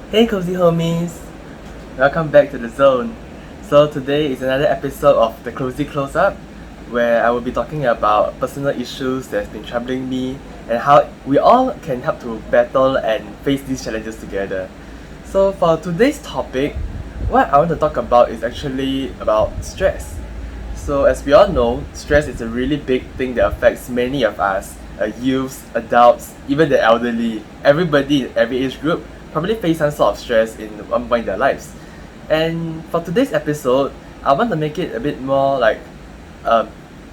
Hey Cozie Homies! Welcome back to the zone. So today is another episode of the Cozie Close-Up where I will be talking about personal issues that's been troubling me and how we all can help to battle and face these challenges together. So for today's topic, what I want to talk about is actually about stress. So as we all know, stress is a really big thing that affects many of us, youths, adults, even the elderly. Everybody in every age group probably face some sort of stress in one point in their lives. And for today's episode, I want to make it a bit more like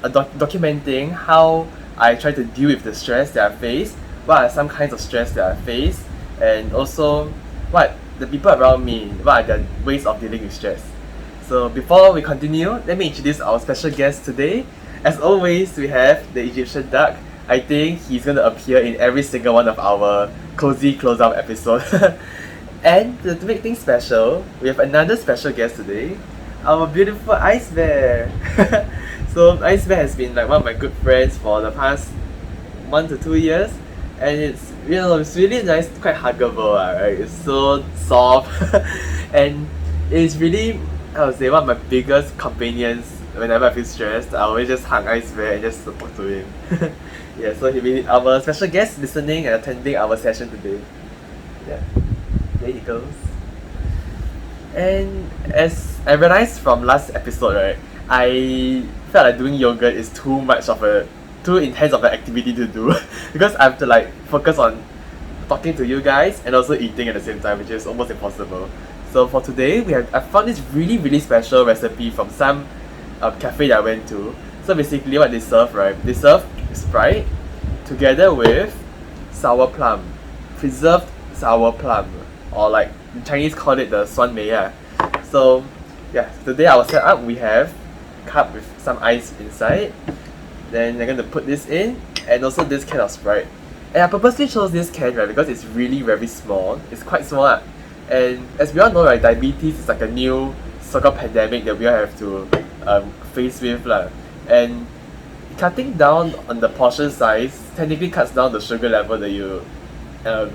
documenting how I try to deal with the stress that I face, what are some kinds of stress that I face, and also what the people around me, what are their ways of dealing with stress. So before we continue, let me introduce our special guest today. As always, we have the Egyptian duck. I think he's going to appear in every single one of our Cozie Close-Up episode. And to make things special, we have another special guest today, our beautiful Ice Bear. So Ice Bear has been like one of my good friends for the past 1 to 2 years, and it's it's really nice, quite huggable, right? It's so soft, and it's really, I would say, one of my biggest companions. Whenever I feel stressed, I always just hug Ice Bear and just talk to him. Yeah, so he'll be our special guest listening and attending our session today. Yeah, there he goes. And as I realized from last episode, right, I felt like doing yoga is too intense of an activity to do because I have to like focus on talking to you guys and also eating at the same time, which is almost impossible. So for today, I found this really special recipe from some cafe that I went to. So basically, what they serve, right? They serve Sprite together with sour plum, preserved sour plum, or like the Chinese call it the 酸梅. So yeah, today our setup, we have cup with some ice inside. Then I'm going to put this in, and also this can of Sprite. And I purposely chose this can, right, because it's really very small. It's quite small. And as we all know, right, diabetes is like a new so-called pandemic that we all have to face with. And cutting down on the portion size technically cuts down the sugar level that you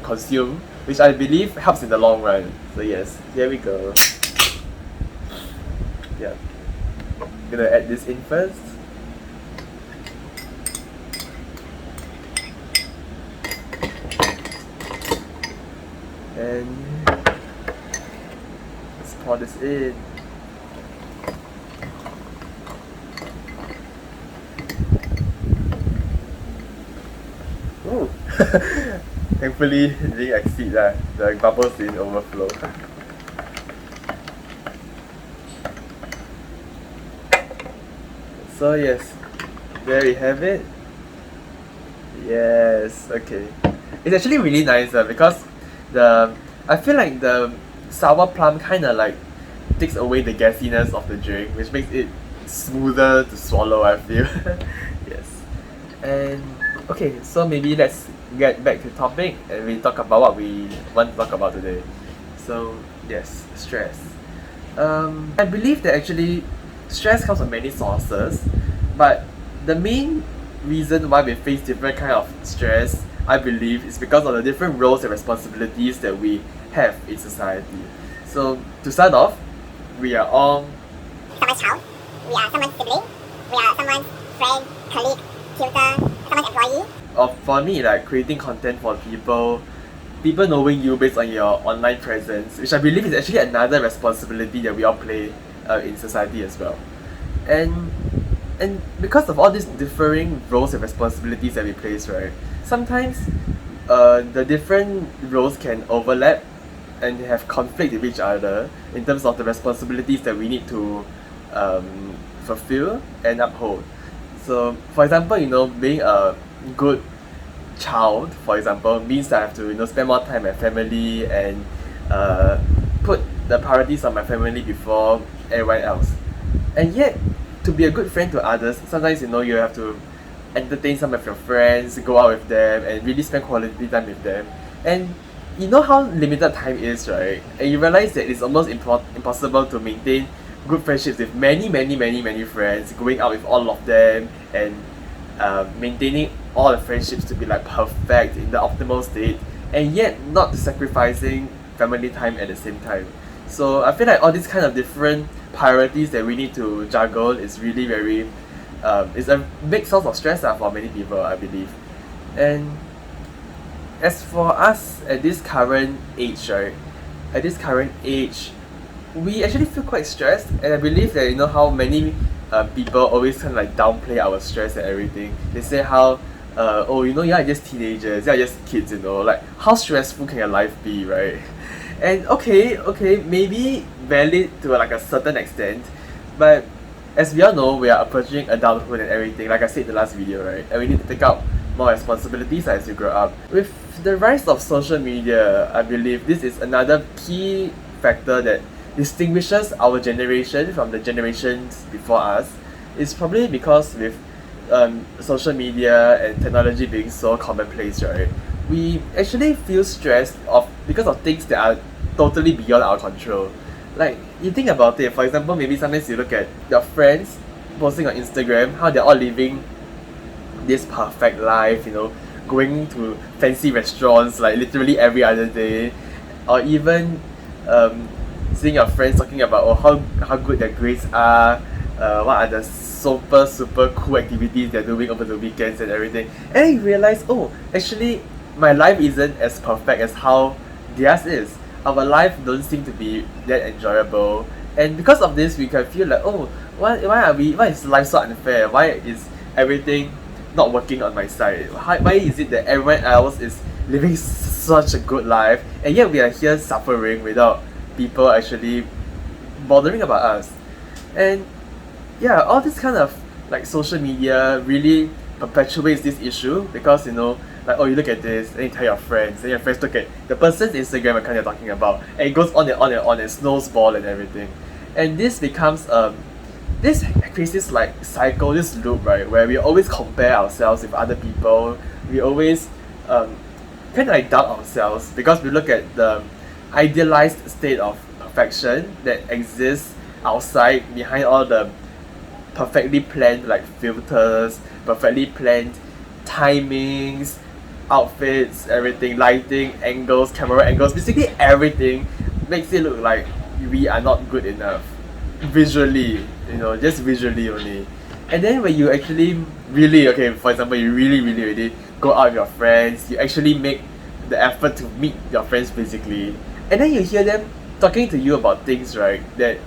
consume, which I believe helps in the long run. So yes, here we go. Yeah, I'm gonna add this in first. And let's pour this in. Ooh. Thankfully, it didn't exceed that. The bubbles didn't overflow. So yes, there we have it. Yes, okay. It's actually really nice because I feel like the sour plum kind of like takes away the gassiness of the drink, which makes it smoother to swallow, I feel. Yes. And okay, so maybe let's get back to the topic and we talk about what we want to talk about today. So yes, stress. I believe that actually stress comes from many sources, but the main reason why we face different kind of stress, I believe, is because of the different roles and responsibilities that we have in society. So to start off, we are all someone's child, we are someone's sibling, we are someone's friend, colleague, tutor, someone's employee. Or for me, like creating content for people knowing you based on your online presence, which I believe is actually another responsibility that we all play in society as well. And because of all these differing roles and responsibilities that we place, right, sometimes the different roles can overlap and have conflict with each other in terms of the responsibilities that we need to fulfill and uphold. So for example, being a good child, for example, means that I have to spend more time with my family and put the priorities of my family before everyone else. And yet, to be a good friend to others, sometimes you have to entertain some of your friends, go out with them, and really spend quality time with them. And you know how limited time is, right? And you realize that it's almost impossible to maintain good friendships with many friends, going out with all of them, and maintaining all the friendships to be like perfect in the optimal state, and yet not sacrificing family time at the same time. So I feel like all these kind of different priorities that we need to juggle is really very it's a big source of stress for many people, I believe. And as for us at this current age, right, at this current age, we actually feel quite stressed, and I believe that how many people always kind of like downplay our stress and everything. They say how oh, you're just teenagers, you're just kids, like how stressful can your life be, right? And okay, maybe valid to like a certain extent, but as we all know, we are approaching adulthood and everything, like I said in the last video, right? And we need to take up more responsibilities as we grow up. With the rise of social media, I believe this is another key factor that distinguishes our generation from the generations before us. It's probably because with social media and technology being so commonplace, right? We actually feel stressed because of things that are totally beyond our control. Like, you think about it, for example, maybe sometimes you look at your friends posting on Instagram, how they're all living this perfect life, going to fancy restaurants like literally every other day, or even seeing your friends talking about how good their grades are, what are the super cool activities they're doing over the weekends and everything, and then you realize, oh, actually my life isn't as perfect as how theirs is. Our life don't seem to be that enjoyable, and because of this we can feel like, oh, why is life so unfair? Why is everything not working on my side? Why is it that everyone else is living such a good life, and yet we are here suffering without people actually bothering about us? And yeah, all this kind of like social media really perpetuates this issue, because like, oh, you look at this, then you tell your friends, then your friends look at the person's Instagram account you're talking about, and it goes on and on and on, and snowball and everything. And this becomes this creates this like cycle, this loop, right, where we always compare ourselves with other people. We always kind of like doubt ourselves because we look at the idealized state of perfection that exists outside, behind all the perfectly planned like filters, perfectly planned timings, outfits, everything, lighting, angles, camera angles, basically everything makes it look like we are not good enough visually, just visually only. And then when you actually really, okay, for example, you really go out with your friends, you actually make the effort to meet your friends physically, and then you hear them talking to you about things, right, that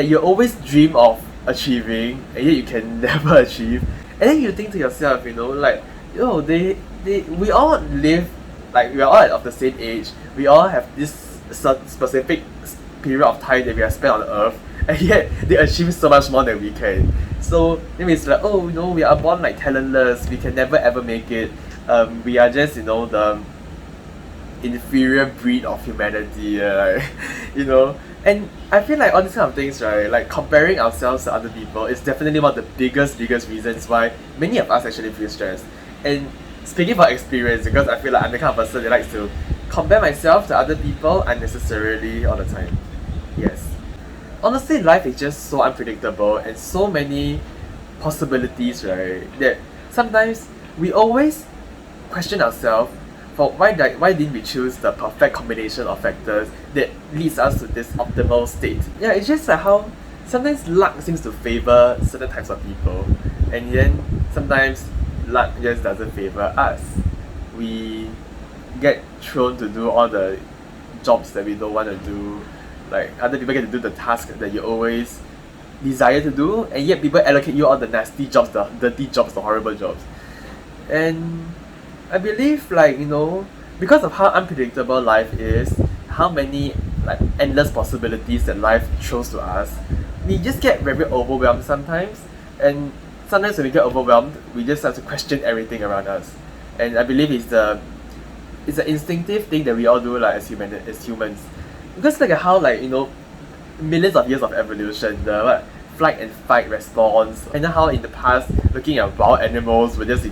you always dream of achieving, and yet you can never achieve. And then you think to yourself, like, we all live, like, we are all of the same age, we all have this specific period of time that we have spent on earth, and yet they achieve so much more than we can. So then it's like, oh, we are born like talentless, we can never ever make it, we are just the inferior breed of humanity, and I feel like all these kind of things, right, like comparing ourselves to other people is definitely one of the biggest reasons why many of us actually feel stressed. And speaking from experience, because I feel like I'm the kind of person that likes to compare myself to other people unnecessarily all the time. Yes. Honestly, life is just so unpredictable and so many possibilities, right, that sometimes we always question ourselves for why didn't we choose the perfect combination of factors that leads us to this optimal state. Yeah, it's just like how sometimes luck seems to favor certain types of people, and then sometimes luck just doesn't favor us. We get thrown to do all the jobs that we don't want to do, like other people get to do the task that you always desire to do, and yet people allocate you all the nasty jobs, the dirty jobs, the horrible jobs. And I believe, like, because of how unpredictable life is, how many like endless possibilities that life throws to us, we just get very overwhelmed sometimes. And sometimes when we get overwhelmed, we just start to question everything around us. And I believe it's an instinctive thing that we all do, like as humans. Because like how, like, millions of years of evolution, the flight and fight response, and then how in the past looking at wild animals were just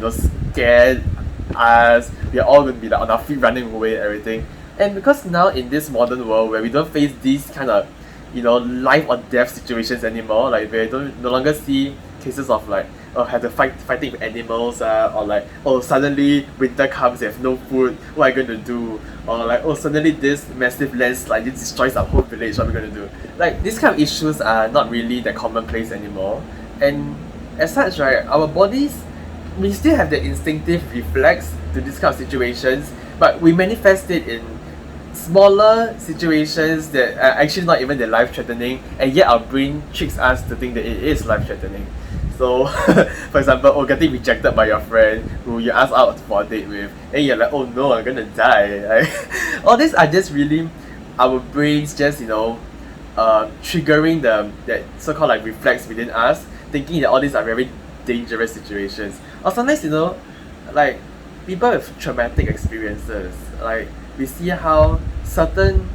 scared us, we are all going to be like on our feet running away and everything. And because now in this modern world where we don't face these kind of life or death situations anymore, like we no longer see cases of like have to fighting with animals, or like, oh, suddenly winter comes, you have no food, what are you going to do? Or like, oh, suddenly this massive landslide just destroys our whole village, what are we going to do? Like, these kind of issues are not really the commonplace anymore. And as such, right, our bodies, we still have the instinctive reflex to this kind of situations, but we manifest it in smaller situations that are actually not even that life-threatening, and yet our brain tricks us to think that it is life-threatening. So, for example, getting rejected by your friend who you ask out for a date with, and you're like, oh no, I'm gonna die. Like, all these are just really our brains just, triggering that so-called like reflex within us, thinking that all these are very dangerous situations. Or sometimes, like people with traumatic experiences, like we see how certain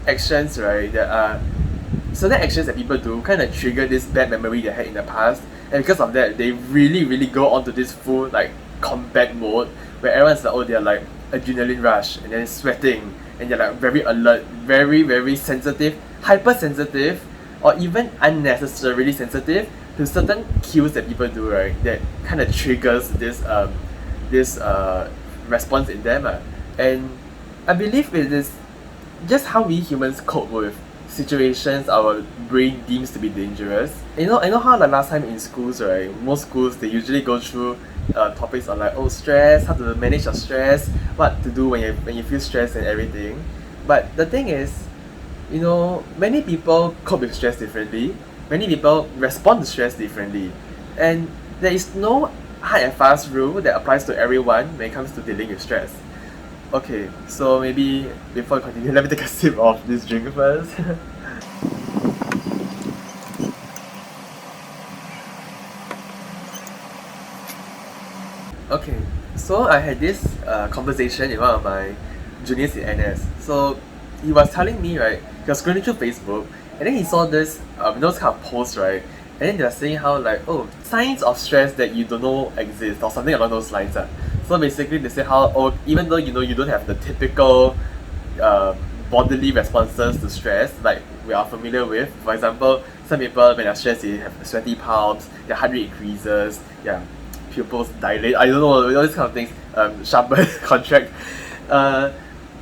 actions, right, certain actions that people do kind of trigger this bad memory they had in the past, and because of that, they really, really go onto this full like combat mode where everyone's like, oh, they're like adrenaline rush and then sweating, and they're like very alert, very, very sensitive, hypersensitive, or even unnecessarily sensitive to certain cues that people do, right, that kind of triggers this response in them. And I believe it is just how we humans cope with situations our brain deems to be dangerous. I know how like last time in schools, right, most schools they usually go through topics on like, oh, stress, how to manage your stress, what to do when you feel stressed and everything. But the thing is, many people cope with stress differently. Many people respond to stress differently, and there is no hard and fast rule that applies to everyone when it comes to dealing with stress. Okay, so maybe before I continue, let me take a sip of this drink first. Okay, so I had this conversation with one of my juniors in NS. So he was telling me, right, he was scrolling through Facebook, and then he saw this those kind of posts, right, and then they were saying how like, oh, signs of stress that you don't know exist, or something along those lines. So basically they say how, oh, even though you don't have the typical bodily responses to stress like we are familiar with. For example, some people when they're stressed they have sweaty palms, their heart rate increases, pupils dilate, I don't know, all these kind of things, sharpen, contract.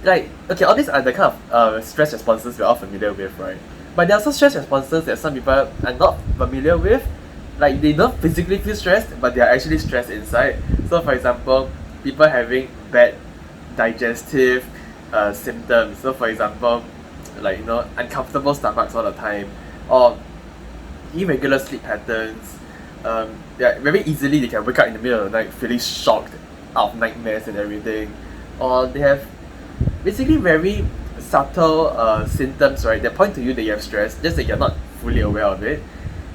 Like, okay, all these are the kind of stress responses we're all familiar with, right? But there are also stress responses that some people are not familiar with. Like, they don't physically feel stressed, but they are actually stressed inside. So, for example, people having bad digestive symptoms. So, for example, like, uncomfortable stomachs all the time, or irregular sleep patterns. Very easily they can wake up in the middle of the night feeling shocked, out of nightmares and everything. Or they have basically very subtle symptoms, right, that point to you that you have stress, just that you're not fully aware of it.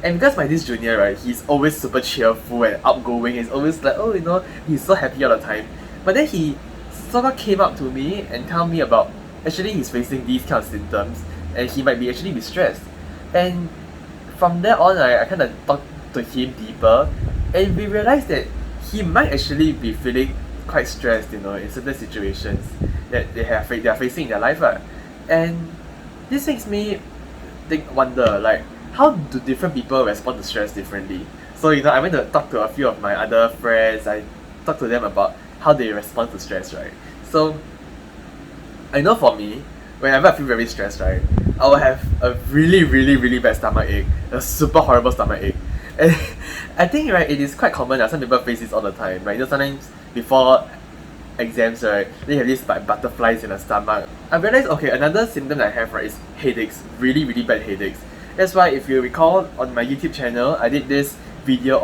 And because my this junior, right, he's always super cheerful and outgoing, he's always like, oh, he's so happy all the time. But then he sort of came up to me and tell me about actually he's facing these kind of symptoms and he might be actually be stressed. And from there on, I kind of talked to him deeper, and we realized that he might actually be feeling quite stressed, in certain situations that they are facing in their life. And this makes me wonder, like, how do different people respond to stress differently? So, I went to talk to a few of my other friends, I talked to them about how they respond to stress, right? So, I know for me, whenever I feel very stressed, right, I will have a really, really, really bad stomachache, a super horrible stomachache. And I think, right, it is quite common that some people face this all the time, right? Sometimes before exams, right, they have these like butterflies in the stomach. I realized, okay, another symptom I have, right, is headaches, really, really bad headaches. That's why if you recall on my YouTube channel, I did this video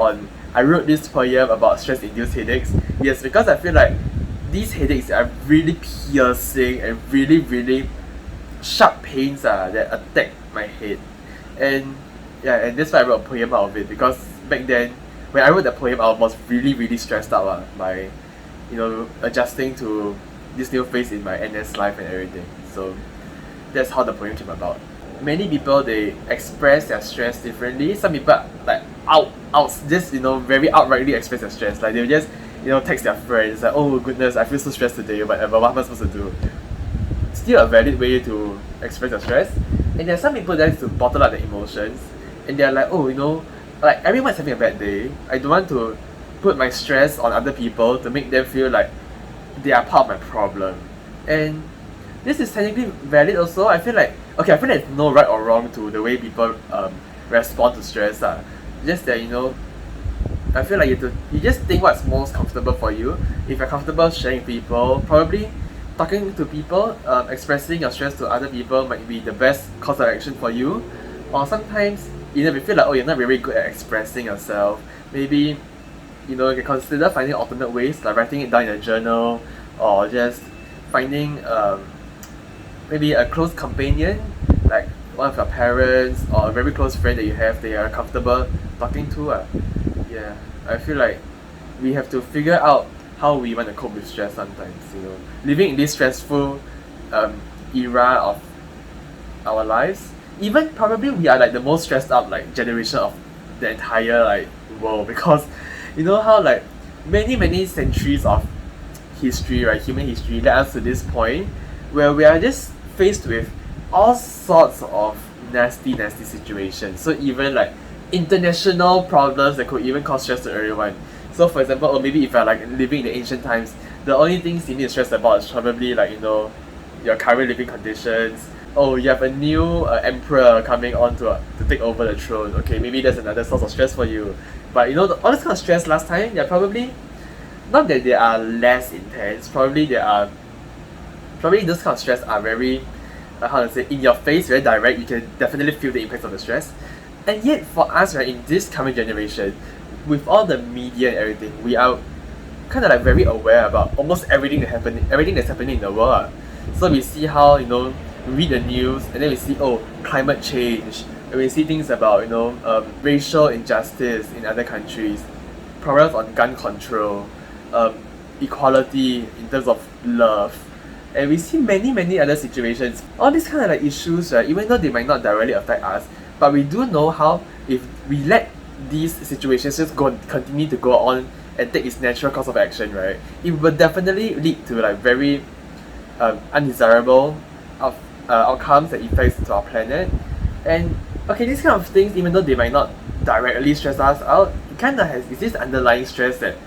I wrote this poem about stress-induced headaches. Yes, because I feel like these headaches are really piercing and really, really sharp pains that attack my head. And that's why I wrote a poem out of it, because back then, when I wrote the poem, I was really, really stressed out by, adjusting to this new phase in my NS life and everything. So that's how the poem came about. Many people, they express their stress differently. Some people like very outrightly express their stress. Like they'll just text their friends like, oh goodness, I feel so stressed today, whatever, what am I supposed to do? Still a valid way to express your stress. And there are some people that like to bottle up their emotions, and they're like, oh, like everyone's having a bad day. I don't want to put my stress on other people to make them feel like they are part of my problem. And this is technically valid also. I feel like there's no right or wrong to the way people respond to stress. Just that I feel like you just think what's most comfortable for you. If you're comfortable sharing with people, probably talking to people, expressing your stress to other people might be the best course of action for you. Or sometimes if you feel like you're not very good at expressing yourself, maybe you can consider finding alternate ways, like writing it down in a journal, or just finding maybe a close companion, like one of your parents or a very close friend that you have that you are comfortable talking to. Yeah, I feel like we have to figure out how we want to cope with stress sometimes. Living in this stressful era of our lives, even probably we are like the most stressed out like generation of the entire like world, because how like many centuries of history, right, human history led us to this point where we are just faced with all sorts of nasty situations. So even like international problems that could even cause stress to everyone. So for example, or maybe if you're like living in the ancient times, the only things you need to stress about is probably like your current living conditions. Oh, you have a new emperor coming on to take over the throne. Okay, maybe that's another source of stress for you. But all this kind of stress last time, they're probably not that they are less intense. Probably those kind of stress are very in your face, very direct. You can definitely feel the impacts of the stress. And yet for us, right, in this current generation, with all the media and everything, we are kind of like very aware about almost everything that's happening in the world. So we see how we read the news, and then we see climate change, and we see things about racial injustice in other countries, problems on gun control, equality in terms of love, and we see many other situations. All these kind of like issues, right, even though they might not directly affect us, but we do know how if we let these situations just continue to go on and take its natural course of action, right, it will definitely lead to like very undesirable outcomes and effects to our planet. And these kind of things, even though they might not directly stress us out, it kind of has this underlying stress that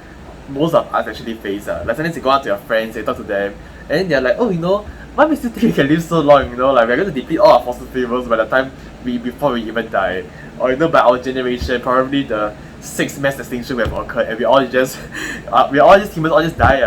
most of us actually face. Like sometimes you go out to your friends, you talk to them, and then they're like, why makes you think we can live so long? Like we're going to deplete all our fossil fuels by the time before we even die. Or by our generation, probably the 6th mass extinction will have occurred, and we all just humans all just die.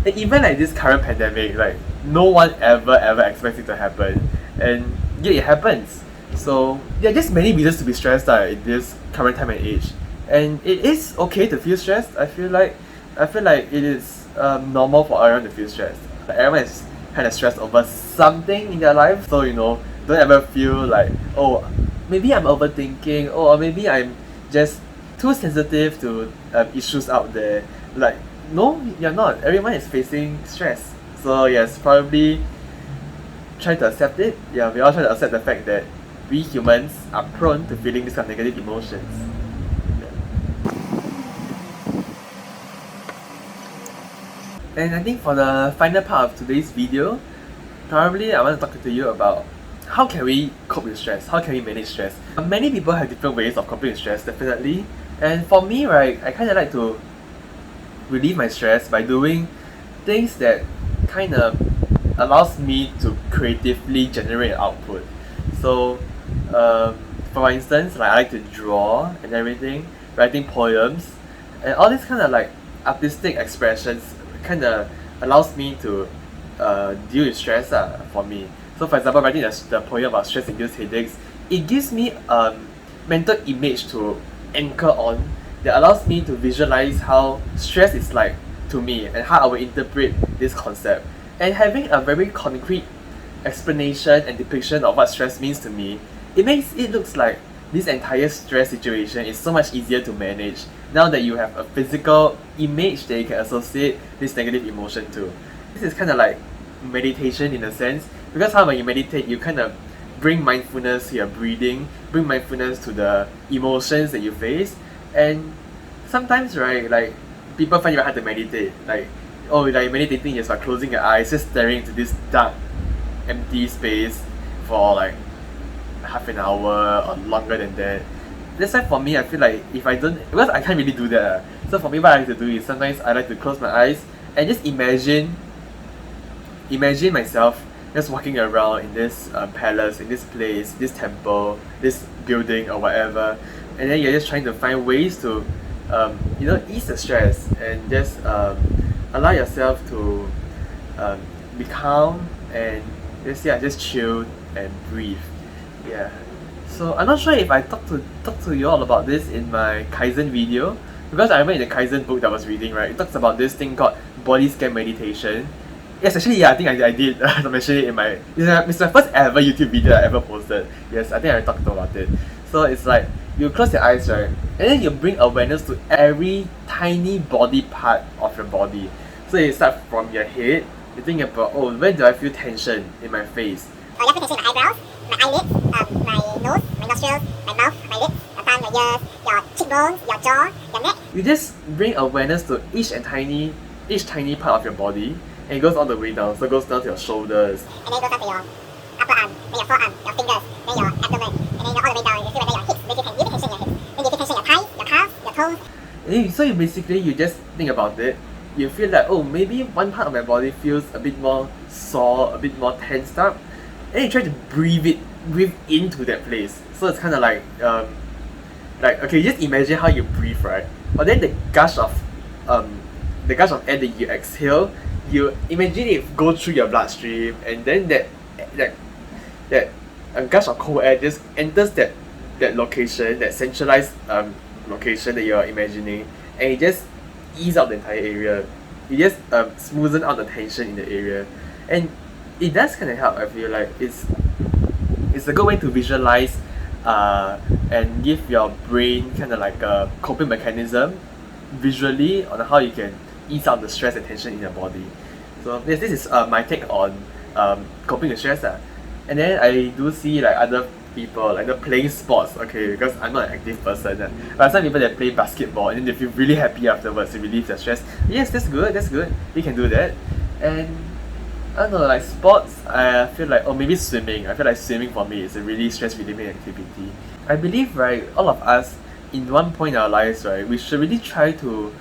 And even like this current pandemic, like no one ever expects it to happen, and yet it happens. So there are just many reasons to be stressed in this current time and age, and it is okay to feel stressed. I feel like it is normal for everyone to feel stressed. Everyone is kind of stressed over something in their life, so don't ever feel like maybe I'm overthinking, or maybe I'm just too sensitive to issues out there. Like, no, you're not. Everyone is facing stress. So yes, probably try to accept it. Yeah, we all try to accept the fact that we humans are prone to feeling these kind of negative emotions. And I think for the final part of today's video, probably I want to talk to you about how can we cope with stress? How can we manage stress? Many people have different ways of coping with stress, definitely. And for me, right, I kind of like to relieve my stress by doing things that kind of allows me to creatively generate output. So, for instance, like I like to draw and everything, writing poems, and all these kind of like artistic expressions kind of allows me to deal with stress for me. So for example, writing the poem about stress-induced headaches, it gives me a mental image to anchor on that allows me to visualize how stress is like to me and how I will interpret this concept. And having a very concrete explanation and depiction of what stress means to me, it makes it looks like this entire stress situation is so much easier to manage now that you have a physical image that you can associate this negative emotion to. This is kind of like meditation in a sense, because when you meditate, you kind of bring mindfulness to your breathing, bring mindfulness to the emotions that you face. And sometimes, right, like people find it very hard to meditate. Like meditating is by closing your eyes, just staring into this dark, empty space for like half an hour or longer than that. that's why for me, I feel like if I don't, because I can't really do that. So for me, what I like to do is sometimes I like to close my eyes and just imagine myself just walking around in this palace, in this place, this temple, this building or whatever, and then you're just trying to find ways to ease the stress and just allow yourself to be calm and just chill and breathe. Yeah. So I'm not sure if I talked to you all about this in my Kaizen video, because I remember in the Kaizen book that I was reading, right, it talks about this thing called body scan meditation. Yes, actually, yeah, I think I did mention it in my. It's my first ever YouTube video I ever posted. Yes, I think I talked about it. So it's like you close your eyes, right, and then you bring awareness to every tiny body part of your body. So you start from your head. You think about, oh, when do I feel tension in my face? You have tension in my eyebrows, my eyelids, my nose, my nostrils, my mouth, my lips, your tongue, your ears, your cheekbones, your jaw, your neck. You just bring awareness to each tiny part of your body, and it goes all the way down. So it goes down to your shoulders. And then it goes down to your upper arm, then your forearm, your fingers, then your abdomen, and then all the way down. You feel whether your hips, then you can feel tension in your hips. Then you feel tension in your thighs, your calves, your toes. So you just think about it. You feel like, oh, maybe one part of my body feels a bit more sore, a bit more tensed up, and you try to breathe into that place. So it's kind of like okay, just imagine how you breathe, right? But then the gush of air that you exhale, you imagine it go through your bloodstream, and then that gush of cold air just enters that location, that centralized location that you're imagining, and it just ease out the entire area. You just smoothen out the tension in the area, and it does kind of help. I feel like it's a good way to visualize and give your brain kind of like a coping mechanism visually on how you can ease out the stress and tension in your body. So this is my take on coping with stress. And then I do see like other people like they're playing sports, okay, because I'm not an active person. But some people that play basketball and then they feel really happy afterwards to relieve their stress. Yes, that's good. You can do that. And I don't know, like sports, I feel like, or maybe swimming. I feel like swimming for me is a really stress relieving activity. I believe, right, all of us in one point in our lives, right, we should really try to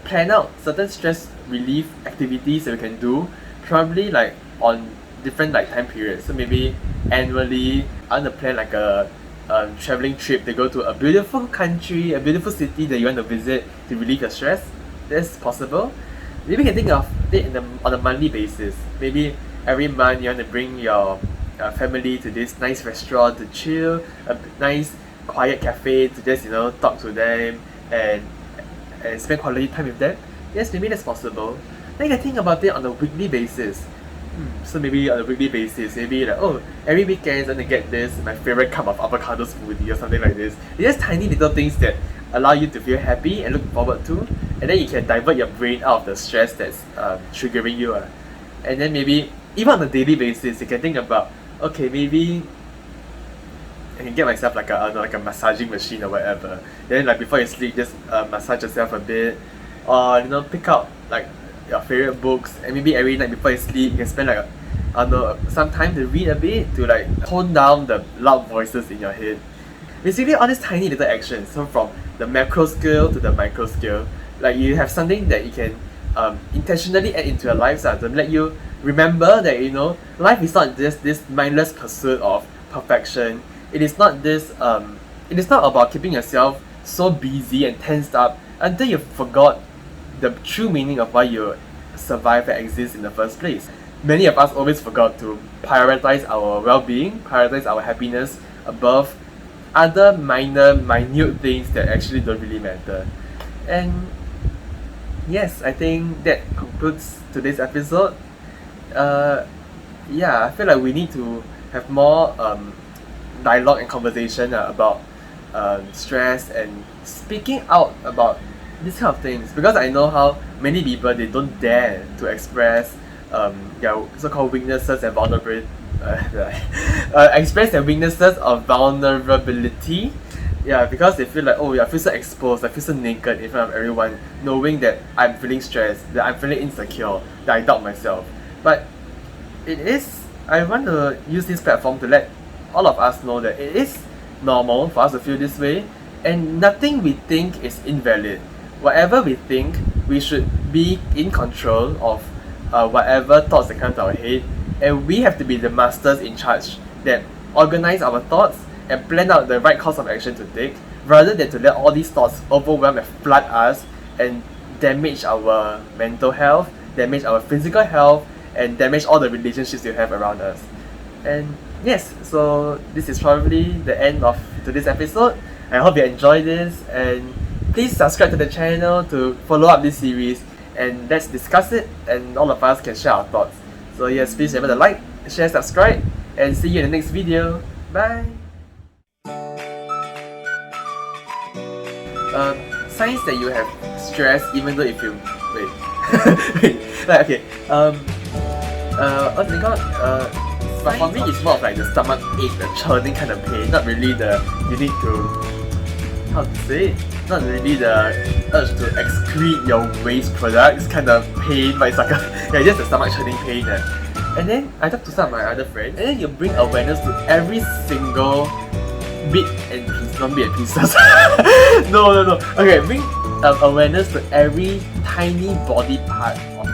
plan out certain stress relief activities that we can do, probably like on different like time periods. So maybe annually, I want to plan like a traveling trip to go to a beautiful country, a beautiful city that you want to visit to relieve your stress. That's possible. Maybe you can think of it on a monthly basis. Maybe every month you want to bring your family to this nice restaurant to chill, a nice quiet cafe to just talk to them and spend quality time with them. Yes, maybe that's possible. Then you can think about it on a weekly basis. So maybe on a weekly basis, maybe like, oh, every weekend I'm gonna get this, my favorite cup of avocado smoothie or something like this. It's just tiny little things that allow you to feel happy and look forward to, and then you can divert your brain out of the stress that's triggering you. And then maybe even on a daily basis, you can think about, okay, maybe I can get myself like a massaging machine or whatever. Then like before you sleep, just massage yourself a bit, or pick out like your favorite books, and maybe every night before you sleep you can spend like some time to read a bit to like tone down the loud voices in your head. Basically all these tiny little actions, so from the macro scale to the micro scale, like you have something that you can intentionally add into your life to let you remember that life is not just this mindless pursuit of perfection. It is not about keeping yourself so busy and tensed up until you forgot the true meaning of why you survive and exist in the first place. Many of us always forgot to prioritize our well-being, prioritize our happiness above other minute things that actually don't really matter. And yes, I think that concludes today's episode. I feel like we need to have more dialogue and conversation about stress and speaking out about these kind of things, because I know how many people, they don't dare to express their so-called weaknesses and vulnerability. Express their weaknesses or vulnerability. Yeah, because they feel like, oh, I feel so exposed, I feel so naked in front of everyone, knowing that I'm feeling stressed, that I'm feeling insecure, that I doubt myself. But I want to use this platform to let all of us know that it is normal for us to feel this way, and nothing we think is invalid. Whatever we think, we should be in control of whatever thoughts that come to our head, and we have to be the masters in charge that organize our thoughts and plan out the right course of action to take, rather than to let all these thoughts overwhelm and flood us and damage our mental health, damage our physical health, and damage all the relationships you have around us. And yes, so this is probably the end of today's episode. I hope you enjoyed this, and please subscribe to the channel to follow up this series, and let's discuss it and all of us can share our thoughts. So yes, please remember to like, share, subscribe, and see you in the next video. Bye! Signs that you have stress even though if you what's it called? But for me it's more of like the stomach ache, the churning kind of pain, not really the you need to, how to say it, not really the urge to excrete your waste products kind of pain, but it's like yeah, just the stomach churning pain. And then I talked to some of my other friends, and then you bring awareness to every single bit and piece, not bit and pieces. no. Okay, bring awareness to every tiny body part of